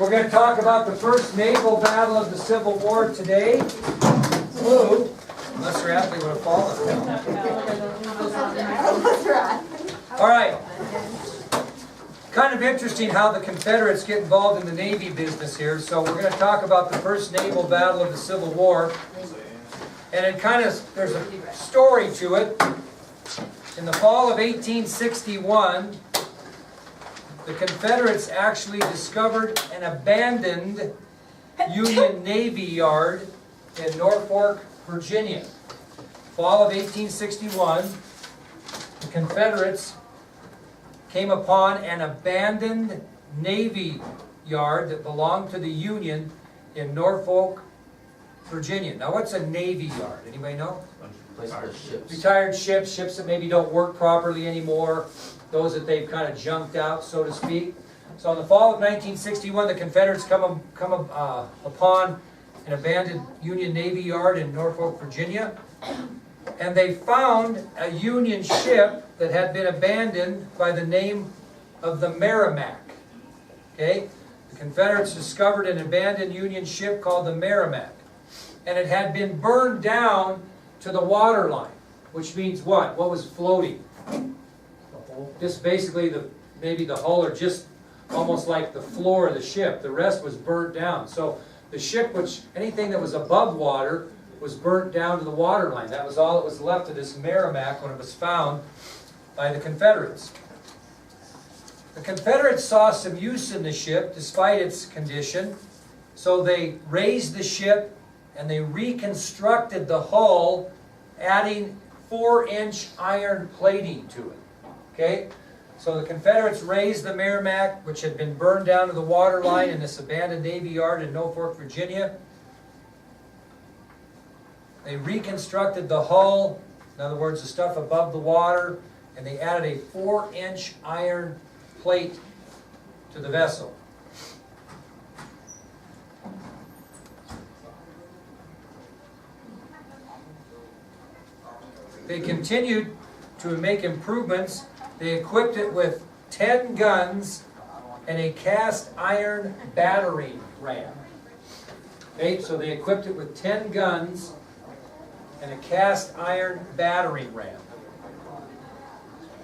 We're going to talk about the first naval battle of the Civil War today. Woo! Unless Radley would have fallen. All right. Kind of interesting how the Confederates get involved in the Navy business here. So we're going to talk about the first naval battle of the Civil War. And it kind of, there's a story to it. In the fall of 1861, the Confederates actually discovered an abandoned Union Navy yard in Norfolk, Virginia. Fall of 1861, the Confederates came upon an abandoned Navy yard that belonged to the Union in Norfolk, Virginia. Now what's a Navy yard? Anybody know? Retired ships. Retired ships, ships that maybe don't work properly anymore, those that they've kind of junked out, so to speak. So in the fall of 1961, the Confederates come upon an abandoned Union Navy yard in Norfolk, Virginia. And they found a Union ship that had been abandoned by the name of the Merrimack. Okay? The Confederates discovered an abandoned Union ship called the Merrimack. And it had been burned down to the water line, which means what? What was floating? Just basically maybe the hull, or just almost like the floor of the ship. The rest was burnt down. So the ship, anything that was above water, was burnt down to the water line. That was all that was left of this Merrimack when it was found by the Confederates. The Confederates saw some use in the ship despite its condition, so they raised the ship and they reconstructed the hull, adding 4-inch iron plating to it. Okay? So the Confederates raised the Merrimack, which had been burned down to the water line in this abandoned Navy yard in Norfolk, Virginia. They reconstructed the hull, in other words, the stuff above the water, and they added a 4-inch iron plate to the vessel. They continued to make improvements. They equipped it with 10 guns and a cast iron battering ram. Okay, so they equipped it with 10 guns and a cast iron battering ram.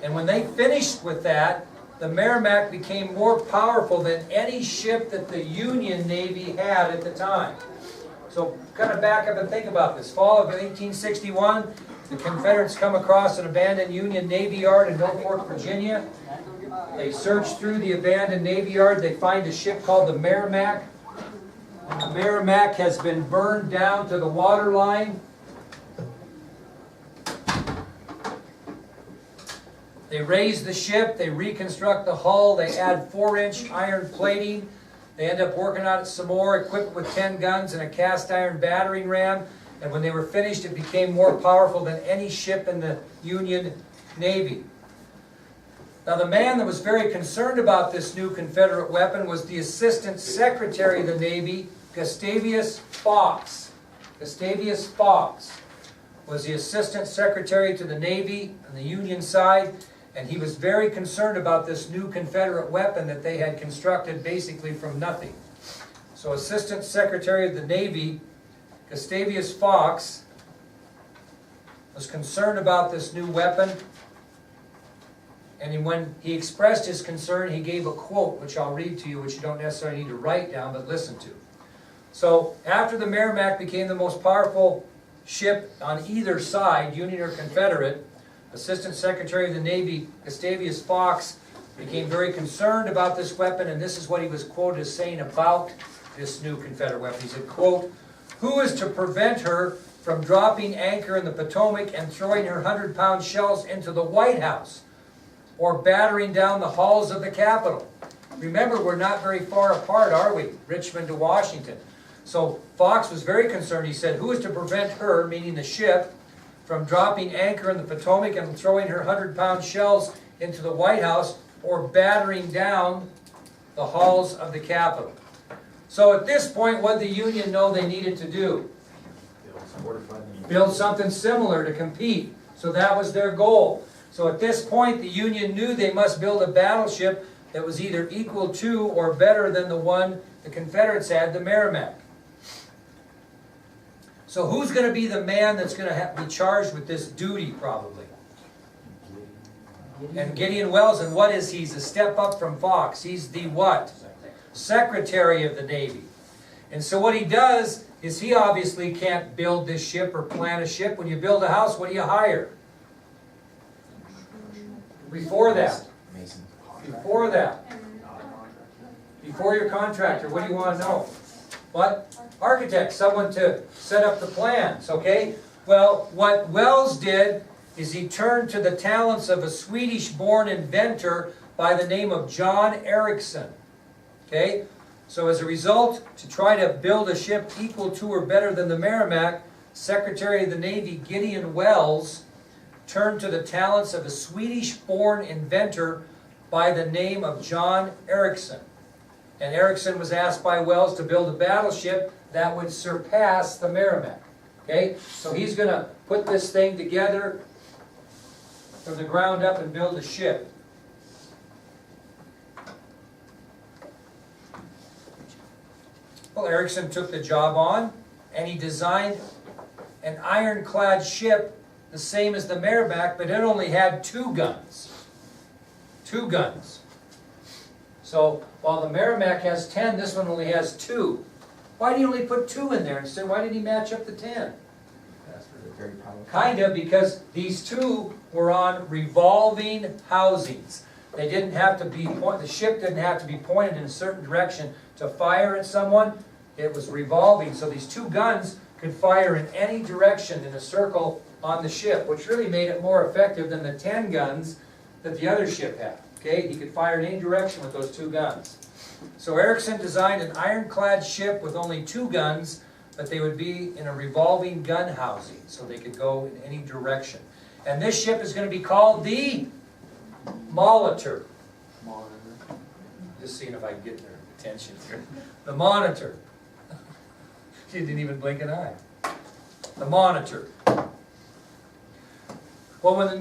And when they finished with that, the Merrimack became more powerful than any ship that the Union Navy had at the time. So kind of back up and think about this. Fall of 1861, the Confederates come across an abandoned Union Navy yard in Norfolk, Virginia. They search through the abandoned Navy yard. They find a ship called the Merrimack. And the Merrimack has been burned down to the water line. They raise the ship. They reconstruct the hull. They add 4-inch iron plating. They end up working on it some more, equipped with 10 guns and a cast iron battering ram. And when they were finished, it became more powerful than any ship in the Union Navy. Now, the man that was very concerned about this new Confederate weapon was the Assistant Secretary of the Navy, Gustavus Fox. Gustavus Fox was the Assistant Secretary to the Navy on the Union side, and he was very concerned about this new Confederate weapon that they had constructed basically from nothing. So, Assistant Secretary of the Navy Gustavus Fox was concerned about this new weapon, and when he expressed his concern, he gave a quote, which I'll read to you, which you don't necessarily need to write down, but listen to. So, after the Merrimack became the most powerful ship on either side, Union or Confederate, Assistant Secretary of the Navy Gustavus Fox became very concerned about this weapon, and this is what he was quoted as saying about this new Confederate weapon. He said, quote, "Who is to prevent her from dropping anchor in the Potomac and throwing her 100-pound shells into the White House or battering down the halls of the Capitol?" Remember, we're not very far apart, are we? Richmond to Washington. So Fox was very concerned. He said, who is to prevent her, meaning the ship, from dropping anchor in the Potomac and throwing her 100-pound shells into the White House or battering down the halls of the Capitol? So at this point, what did the Union know they needed to do? Build something similar to compete. So that was their goal. So at this point, the Union knew they must build a battleship that was either equal to or better than the one the Confederates had the Merrimac. So who's going to be the man that's going to be charged with this duty, probably? And Gideon Wells, and what is he? He's a step up from Fox. He's the what? Secretary of the Navy. And so what he does is he obviously can't build this ship or plan a ship. When you build a house, what do you hire? Before that. Before that. Before your contractor, what do you want to know? What? Architect, someone to set up the plans, okay? Well, what Wells did is he turned to the talents of a Swedish-born inventor by the name of John Ericsson, okay? So as a result, to try to build a ship equal to or better than the Merrimac, Secretary of the Navy Gideon Wells turned to the talents of a Swedish-born inventor by the name of John Ericsson. And Ericsson was asked by Wells to build a battleship that would surpass the Merrimac. Okay? So he's going to put this thing together from the ground up and build a ship. Well, Ericsson took the job on, and he designed an ironclad ship the same as the Merrimac, but it only had 2 guns. 2 guns. So while the Merrimac has 10, this one only has 2. Why did he only put 2 in there instead? Why did he match up the 10? Kind of, because these 2 were on revolving housings. They didn't have to be the ship didn't have to be pointed in a certain direction to fire at someone. It was revolving, so these 2 guns could fire in any direction in a circle on the ship, which really made it more effective than the 10 guns that the other ship had. Okay, he could fire in any direction with those 2 guns. So Ericsson designed an ironclad ship with only 2 guns, but they would be in a revolving gun housing, so they could go in any direction. And this ship is going to be called the Monitor. Just seeing if I can get their attention here. The Monitor. She didn't even blink an eye. The Monitor. Well, when the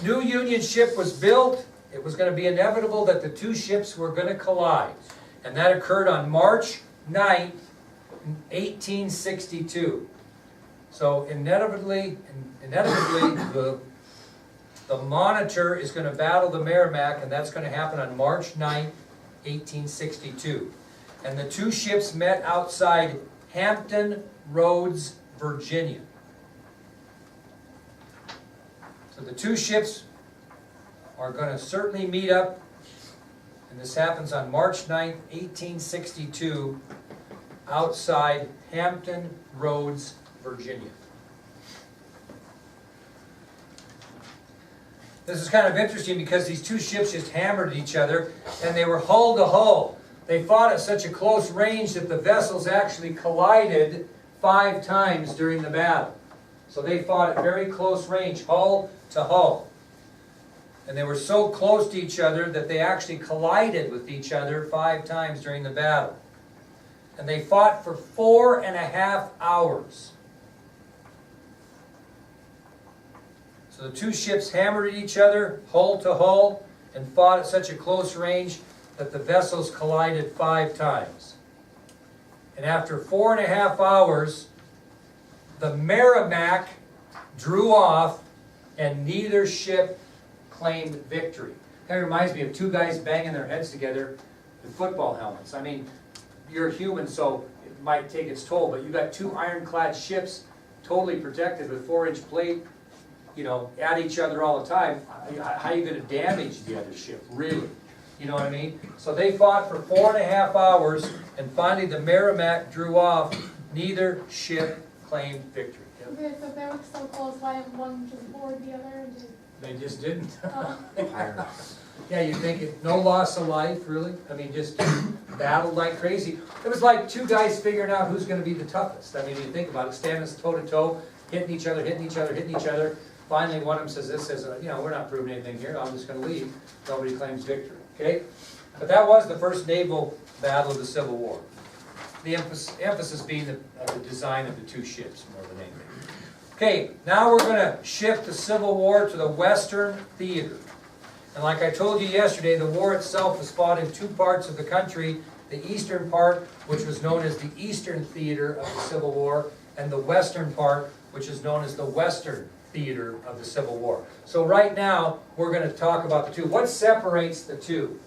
new Union ship was built, it was going to be inevitable that the 2 ships were going to collide. And that occurred on March 9th, 1862. So inevitably the Monitor is going to battle the Merrimac, and that's going to happen on March 9th, 1862. And the 2 ships met outside Hampton Roads, Virginia. So the 2 ships are going to certainly meet up, and this happens on March 9th, 1862, outside Hampton Roads, Virginia. This is kind of interesting because these 2 ships just hammered each other, and they were hull to hull. They fought at such a close range that the vessels actually collided 5 times during the battle. So they fought at very close range, hull to hull. And they were so close to each other that they actually collided with each other 5 times during the battle. And they fought for 4.5 hours. So the 2 ships hammered at each other, hull to hull, and fought at such a close range that the vessels collided 5 times. And after 4.5 hours, the Merrimac drew off, and neither ship claimed victory. That reminds me of 2 guys banging their heads together with football helmets. I mean, you're human, so it might take its toll, but you got 2 ironclad ships totally protected with 4-inch plate, you know, at each other all the time. How are you going to damage the other ship, really? You know what I mean? So they fought for 4.5 hours, and finally the Merrimac drew off. Neither ship claimed victory. Okay, so if they were so close, why one just board the other? And just... They just didn't. Yeah, you think no loss of life, really? I mean, just battled like crazy. It was like 2 guys figuring out who's going to be the toughest. I mean, you think about it, standing toe-to-toe, hitting each other, hitting each other, hitting each other. Finally, one of them says this, says, you know, we're not proving anything here, I'm just going to leave. Nobody claims victory, okay? But that was the first naval battle of the Civil War. The emphasis being the design of the 2 ships more than anything. Okay, now we're going to shift the Civil War to the Western theater. And like I told you yesterday, the war itself was fought in 2 parts of the country, the eastern part, which was known as the Eastern Theater of the Civil War, and the western part, which is known as the Western Theater of the Civil War. So right now, we're going to talk about the two. What separates the two?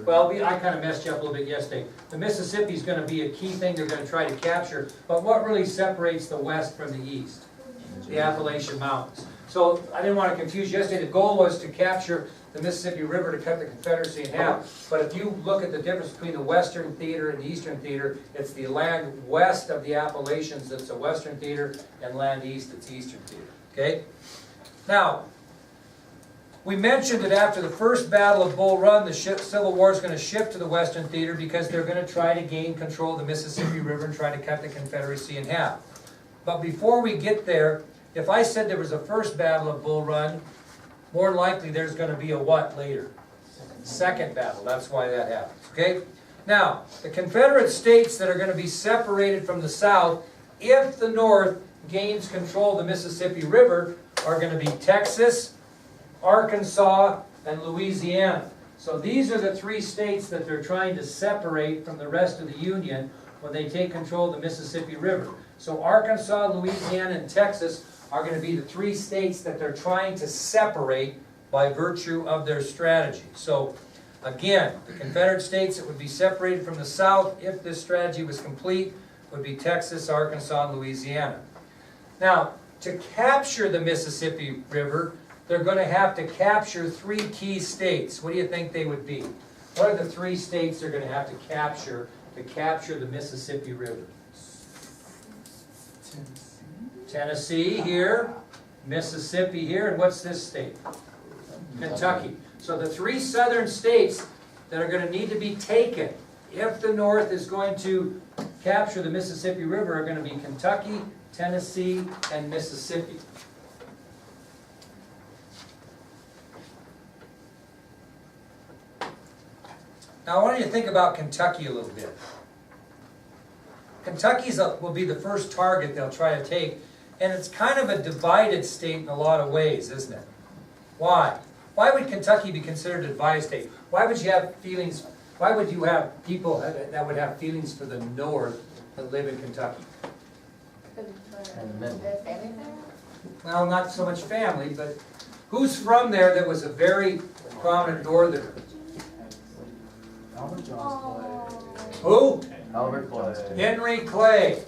Well, I kind of messed you up a little bit yesterday. The Mississippi is going to be a key thing they're going to try to capture, but what really separates the west from the east? The Appalachian Mountains. So I didn't want to confuse you yesterday. The goal was to capture the Mississippi River to cut the Confederacy in half. But if you look at the difference between the Western Theater and the Eastern Theater, it's the land west of the Appalachians that's the Western Theater, and land east that's the Eastern Theater. Okay? Now, we mentioned that after the first Battle of Bull Run, the Civil War is going to shift to the Western Theater because they're going to try to gain control of the Mississippi River and try to cut the Confederacy in half. But before we get there, if I said there was a first Battle of Bull Run, more than likely there's going to be a what later? Second battle. That's why that happens. Okay? Now, the Confederate States that are going to be separated from the South, if the North gains control of the Mississippi River, are going to be Texas, Arkansas, and Louisiana. So these are the three states that they're trying to separate from the rest of the Union when they take control of the Mississippi River. So Arkansas, Louisiana, and Texas are going to be the three states that they're trying to separate by virtue of their strategy. So again, the Confederate States that would be separated from the South if this strategy was complete would be Texas, Arkansas, and Louisiana. Now, to capture the Mississippi River, they're going to have to capture three key states. What do you think they would be? What are the three states they're going to have to capture the Mississippi River? Tennessee here, Mississippi here, and what's this state? Kentucky. So the three southern states that are going to need to be taken if the North is going to capture the Mississippi River are going to be Kentucky, Tennessee, and Mississippi. Now I want you to think about Kentucky a little bit. Kentucky will be the first target they'll try to take, and it's kind of a divided state in a lot of ways, isn't it? Why? Why would Kentucky be considered a divided state? Why would you have feelings, why would you have people that would have feelings for the North that live in Kentucky? Well, not so much family, but who's from there that was a very prominent Northerner? Albert John's Who? Albert Clay. Henry Clay.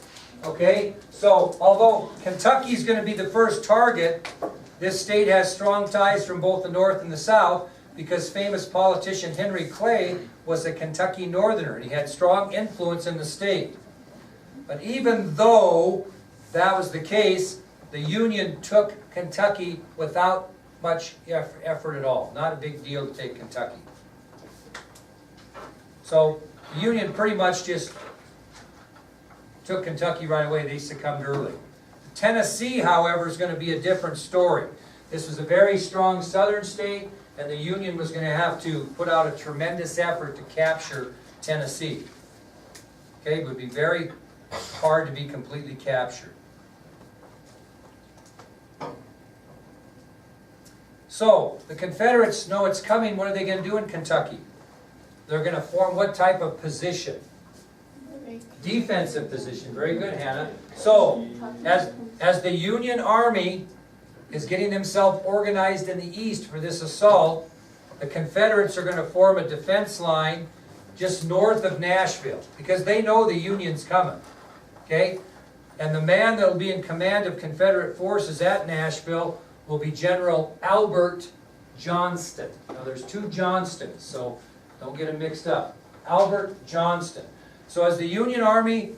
Okay, so although Kentucky is going to be the first target, this state has strong ties from both the North and the South because famous politician Henry Clay was a Kentucky Northerner and he had strong influence in the state. But even though that was the case, the Union took Kentucky without much effort at all. Not a big deal to take Kentucky. So the Union pretty much just took Kentucky right away. They succumbed early. Tennessee, however, is going to be a different story. This was a very strong southern state, and the Union was going to have to put out a tremendous effort to capture Tennessee. Okay, it would be very hard to be completely captured. So, the Confederates know it's coming. What are they going to do in Kentucky? They're going to form what type of position? Defensive position. Very good, Hannah. So, as the Union Army is getting themselves organized in the east for this assault, the Confederates are going to form a defense line just north of Nashville because they know the Union's coming. Okay? And the man that will be in command of Confederate forces at Nashville will be General Albert Johnston. Now, there's two Johnstons, so don't get them mixed up. Albert Johnston. So as the Union Army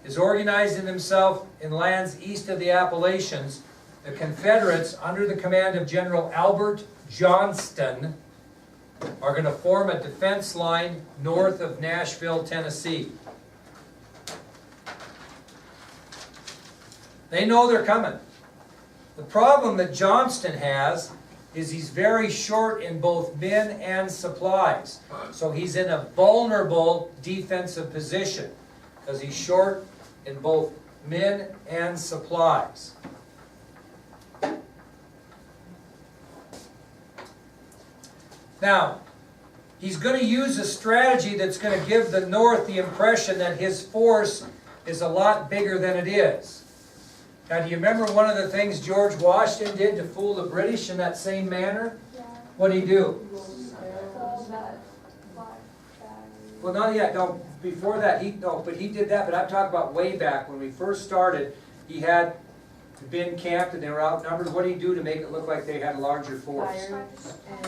is organizing themselves in lands east of the Appalachians, the Confederates, under the command of General Albert Johnston, are going to form a defense line north of Nashville, Tennessee. They know they're coming. The problem that Johnston has is he's very short in both men and supplies. So he's in a vulnerable defensive position because he's short in both men and supplies. Now, he's going to use a strategy that's going to give the North the impression that his force is a lot bigger than it is. Now, do you remember one of the things George Washington did to fool the British in that same manner? Yeah. What did he do? All that black bag. Well, not yet. No, before that, but he did that. But I'm talking about way back when we first started. He had been camped and they were outnumbered. What did he do to make it look like they had a larger force?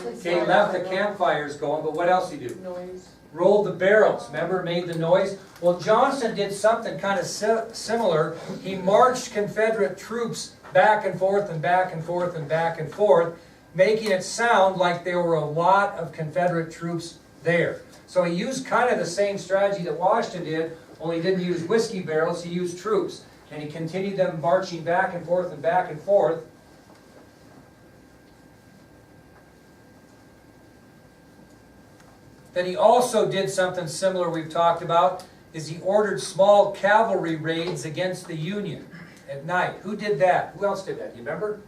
Okay, left the campfires going, but what else did he do? Noise. Rolled the barrels, remember, made the noise? Well, Johnston did something kind of similar. He marched Confederate troops back and forth and back and forth and back and forth, making it sound like there were a lot of Confederate troops there. So he used kind of the same strategy that Washington did, only he didn't use whiskey barrels, he used troops. And he continued them marching back and forth and back and forth. Then he also did something similar we've talked about, is he ordered small cavalry raids against the Union at night. Who did that? Who else did that? Do you remember?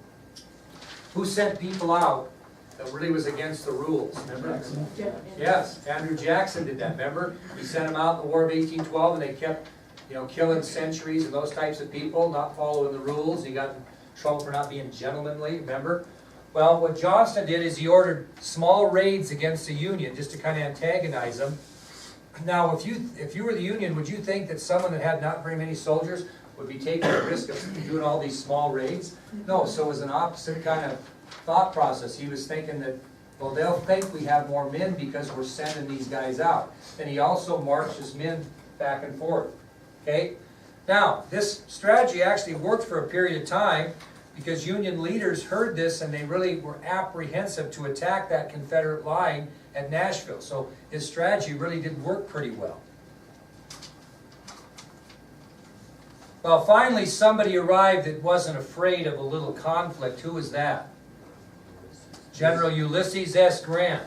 Who sent people out that really was against the rules? Remember? Yes, Andrew Jackson did that, remember? He sent them out in the War of 1812 and they kept killing centuries and those types of people, not following the rules. He got in trouble for not being gentlemanly, remember? Well, what Johnston did is he ordered small raids against the Union just to kind of antagonize them. Now, if you were the Union, would you think that someone that had not very many soldiers would be taking the risk of doing all these small raids? No, so it was an opposite kind of thought process. He was thinking that, well, they'll think we have more men because we're sending these guys out. And he also marched his men back and forth. Okay? Now, this strategy actually worked for a period of time because Union leaders heard this and they really were apprehensive to attack that Confederate line at Nashville. So his strategy really did work pretty well. Well, finally somebody arrived that wasn't afraid of a little conflict. Who was that? General Ulysses S. Grant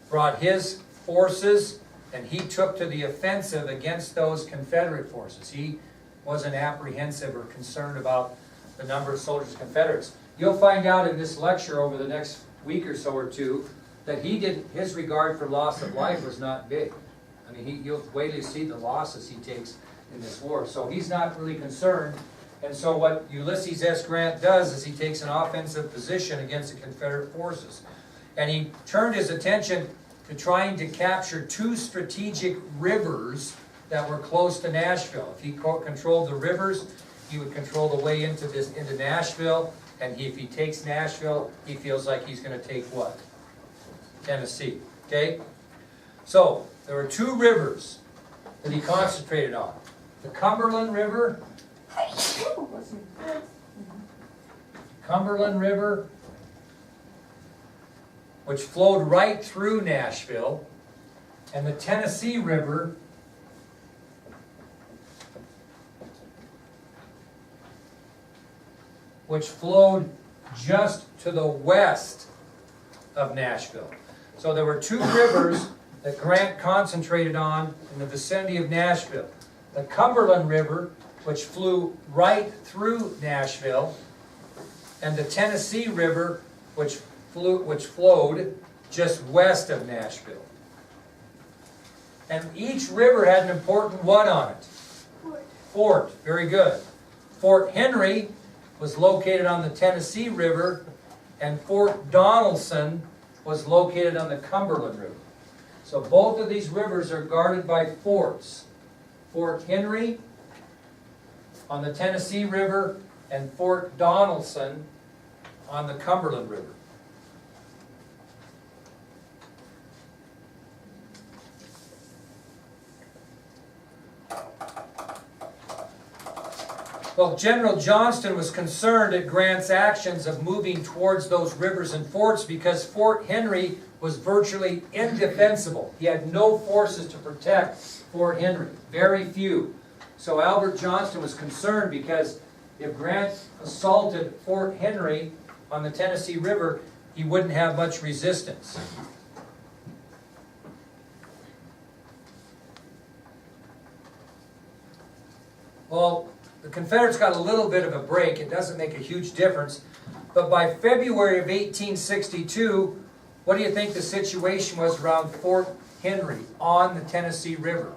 brought his forces and he took to the offensive against those Confederate forces. He wasn't apprehensive or concerned about the number of soldiers, Confederates. You'll find out in this lecture over the next week or so or two that his regard for loss of life was not big. I mean, you'll wait to see the losses he takes in this war. So he's not really concerned. And so what Ulysses S. Grant does is he takes an offensive position against the Confederate forces. And he turned his attention to trying to capture two strategic rivers that were close to Nashville. If he controlled the rivers, he would control the way into Nashville. And if he takes Nashville, he feels like he's going to take what? Tennessee. Okay? So, there were two rivers that he concentrated on. The Cumberland River. Cumberland River, which flowed right through Nashville, and the Tennessee River, which flowed just to the west of Nashville. So there were two rivers that Grant concentrated on in the vicinity of Nashville. The Cumberland River, which flew right through Nashville, and the Tennessee River, which flowed just west of Nashville. And each river had an important what on it? Fort. Very good. Fort Henry was located on the Tennessee River, and Fort Donelson was located on the Cumberland River. So both of these rivers are guarded by forts. Fort Henry on the Tennessee River and Fort Donelson on the Cumberland River. Well, General Johnston was concerned at Grant's actions of moving towards those rivers and forts because Fort Henry was virtually indefensible. He had no forces to protect Fort Henry, very few. So Albert Johnston was concerned because if Grant assaulted Fort Henry on the Tennessee River, he wouldn't have much resistance. Well, the Confederates got a little bit of a break. It doesn't make a huge difference. But by February of 1862, what do you think the situation was around Fort Henry on the Tennessee River?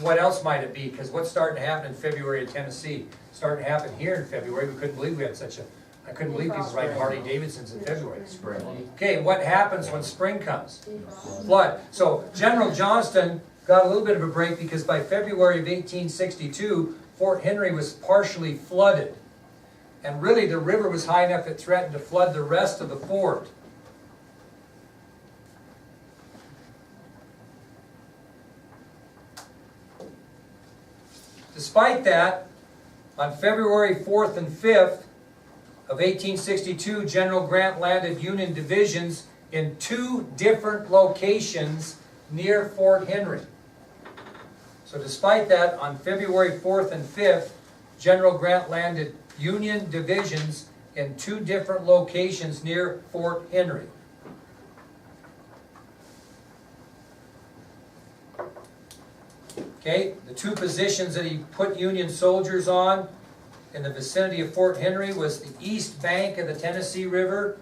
What else might it be? Because what's starting to happen in February in Tennessee? Starting to happen here in February. We couldn't believe we had such a, I couldn't believe people riding Harley Davidsons in February. Okay, what happens when spring comes? Flood. So General Johnston got a little bit of a break because by February of 1862, Fort Henry was partially flooded. And really the river was high enough it threatened to flood the rest of the fort. Despite that, on February 4th and 5th of 1862, General Grant landed Union divisions in 2 different locations near Fort Henry. So despite that, on February 4th and 5th, General Grant landed Union divisions in 2 different locations near Fort Henry. Okay, the 2 positions that he put Union soldiers on in the vicinity of Fort Henry was the east bank of the Tennessee River,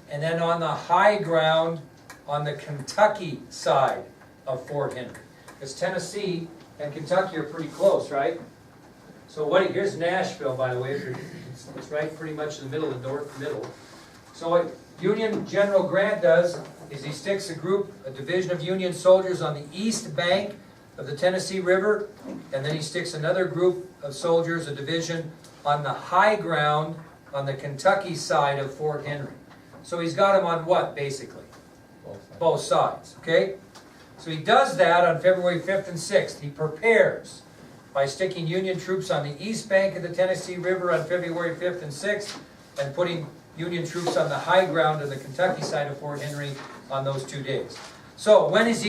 and then on the high ground on the Kentucky side of Fort Henry. Because Tennessee and Kentucky are pretty close, right? So here's Nashville, by the way. It's right pretty much in the middle, the north middle. So what Union General Grant does is he sticks a division of Union soldiers on the east bank of the Tennessee River, and then he sticks another group of soldiers, a division, on the high ground on the Kentucky side of Fort Henry. So he's got them on what, basically? Both sides, okay? So he does that on February 5th and 6th. He prepares by sticking Union troops on the east bank of the Tennessee River on February 5th and 6th, and putting Union troops on the high ground of the Kentucky side of Fort Henry on those 2 days. So when is he